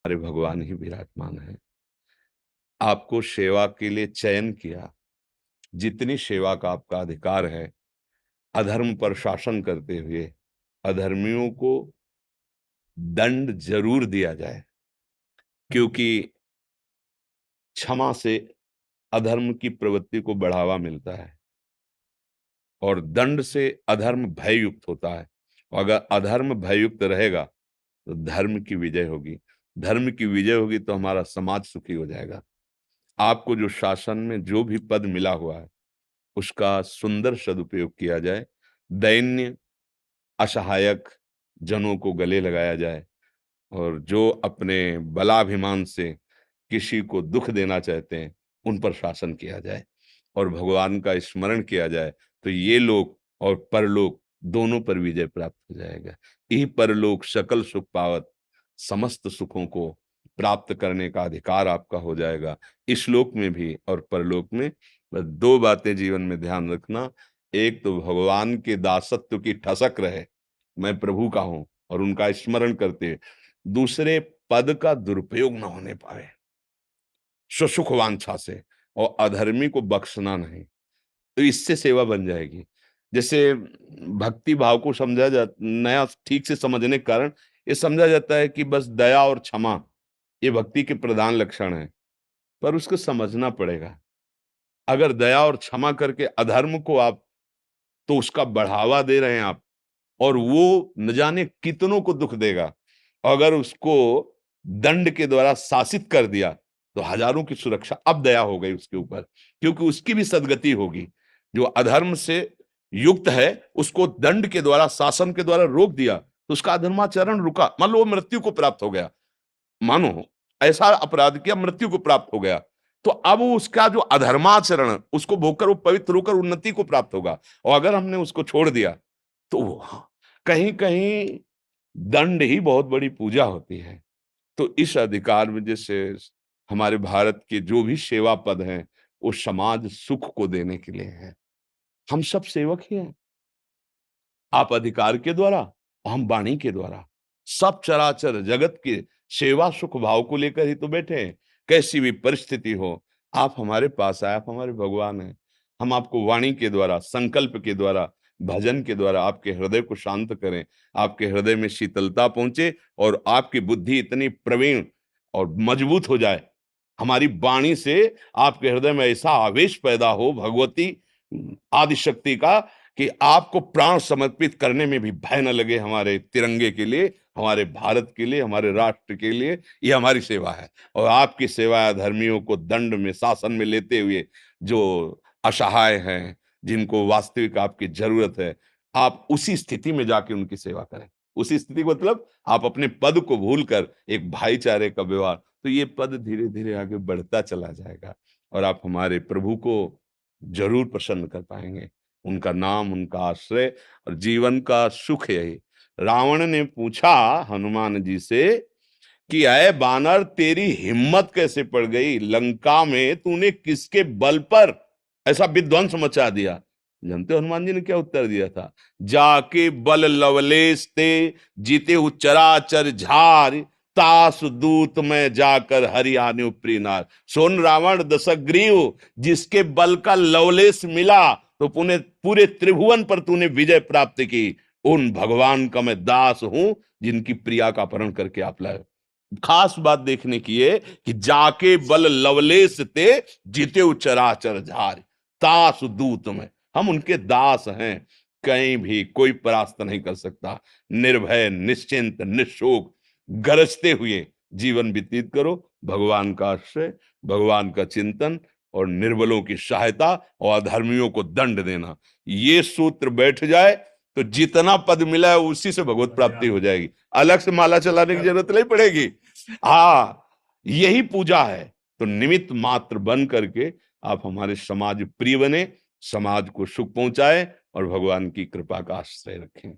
हमारे भगवान ही विराजमान है। आपको सेवा के लिए चयन किया, जितनी सेवा का आपका अधिकार है, अधर्म पर शासन करते हुए अधर्मियों को दंड जरूर दिया जाए, क्योंकि क्षमा से अधर्म की प्रवृत्ति को बढ़ावा मिलता है और दंड से अधर्म भययुक्त होता है। और अगर अधर्म भययुक्त रहेगा तो धर्म की विजय होगी, धर्म की विजय होगी तो हमारा समाज सुखी हो जाएगा। आपको जो शासन में जो भी पद मिला हुआ है उसका सुंदर सदुपयोग किया जाए, दैन्य असहायक जनों को गले लगाया जाए और जो अपने बलाभिमान से किसी को दुख देना चाहते हैं उन पर शासन किया जाए और भगवान का स्मरण किया जाए, तो ये लोक और परलोक दोनों पर विजय प्राप्त हो जाएगा। यही परलोक सकल सुख पावत, समस्त सुखों को प्राप्त करने का अधिकार आपका हो जाएगा, इस लोक में भी और परलोक में। बस दो बातें जीवन में ध्यान रखना, एक तो भगवान के दासत्व की ठसक रहे, मैं प्रभु का हूं और उनका स्मरण करते, दूसरे पद का दुरुपयोग न होने पाए सुसुख वांछा से, और अधर्मी को बख्शना नहीं, तो इससे सेवा बन जाएगी। जैसे भक्ति भाव को समझा जा नया ठीक से समझने के कारण ये समझा जाता है कि बस दया और क्षमा ये भक्ति के प्रधान लक्षण हैं, पर उसको समझना पड़ेगा। अगर दया और क्षमा करके अधर्म को आप, तो उसका बढ़ावा दे रहे हैं आप, और वो न जाने कितनों को दुख देगा। अगर उसको दंड के द्वारा शासित कर दिया तो हजारों की सुरक्षा अब दया हो गई उसके ऊपर, क्योंकि उसकी भी सदगति होगी। जो अधर्म से युक्त है उसको दंड के द्वारा, शासन के द्वारा रोक दिया तो उसका अधर्माचरण रुका। मान लो वो मृत्यु को प्राप्त हो गया, मानो ऐसा अपराध किया मृत्यु को प्राप्त हो गया, तो अब उसका जो अधर्माचरण उसको भोगकर वो पवित्र होकर उन्नति को प्राप्त होगा। और अगर हमने उसको छोड़ दिया तो कहीं कहीं दंड ही बहुत बड़ी पूजा होती है। तो इस अधिकार में जैसे हमारे भारत के जो भी सेवा पद हैं वो समाज सुख को देने के लिए है। हम सब सेवक ही हैं, आप अधिकार के द्वारा और हम वाणी के द्वारा, सब चराचर जगत के सेवा सुख भाव को लेकर ही तो बैठे हैं। कैसी भी परिस्थिति हो, आप हमारे पास आए, आप हमारे भगवान हैं। हम आपको वाणी के द्वारा, संकल्प के द्वारा, भजन के द्वारा आपके हृदय को शांत करें, आपके हृदय में शीतलता पहुंचे और आपकी बुद्धि इतनी प्रवीण और मजबूत हो जाए, हमारी वाणी से आपके हृदय में ऐसा आवेश पैदा हो भगवती आदि शक्ति का कि आपको प्राण समर्पित करने में भी भय न लगे। हमारे तिरंगे के लिए, हमारे भारत के लिए, हमारे राष्ट्र के लिए ये हमारी सेवा है। और आपकी सेवा धर्मियों को दंड में, शासन में लेते हुए जो असहाय हैं, जिनको वास्तविक आपकी जरूरत है, आप उसी स्थिति में जाके उनकी सेवा करें। उसी स्थिति का मतलब आप अपने पद को भूलकर एक भाईचारे का व्यवहार, तो ये पद धीरे धीरे आगे बढ़ता चला जाएगा और आप हमारे प्रभु को जरूर प्रसन्न कर पाएंगे। उनका नाम, उनका आश्रय और जीवन का सुख यही। रावण ने पूछा हनुमान जी से कि अय बानर, तेरी हिम्मत कैसे पड़ गई, लंका में तूने किसके बल पर ऐसा विध्वंस मचा दिया। जानते हो हनुमान जी ने क्या उत्तर दिया था? जाके बल लवलेश ते, जीते हु चराचर झार, तास दूत में जाकर हरियाणु प्रीनार। सोन रावण दशग्रीव, जिसके बल का लवलेश मिला तो पूरे पूरे त्रिभुवन पर तूने विजय प्राप्त की, उन भगवान का मैं दास हूं जिनकी प्रिया का अपहरण करके आप लाए। खास बात देखने की है कि जाके बल लवलेश ते, जीते चराचर झार, तास दूत में, हम उनके दास हैं, कहीं भी कोई परास्त नहीं कर सकता। निर्भय, निश्चिंत, निशोक, गरजते हुए जीवन व्यतीत करो, भगवान का आश्रय, भगवान का चिंतन और निर्बलों की सहायता और अधर्मियों को दंड देना, ये सूत्र बैठ जाए तो जितना पद मिला है उसी से भगवत प्राप्ति हो जाएगी। अलग से माला चलाने की जरूरत नहीं पड़ेगी। हाँ, यही पूजा है। तो निमित्त मात्र बन करके आप हमारे समाज प्रिय बने, समाज को सुख पहुंचाए और भगवान की कृपा का आश्रय रखें।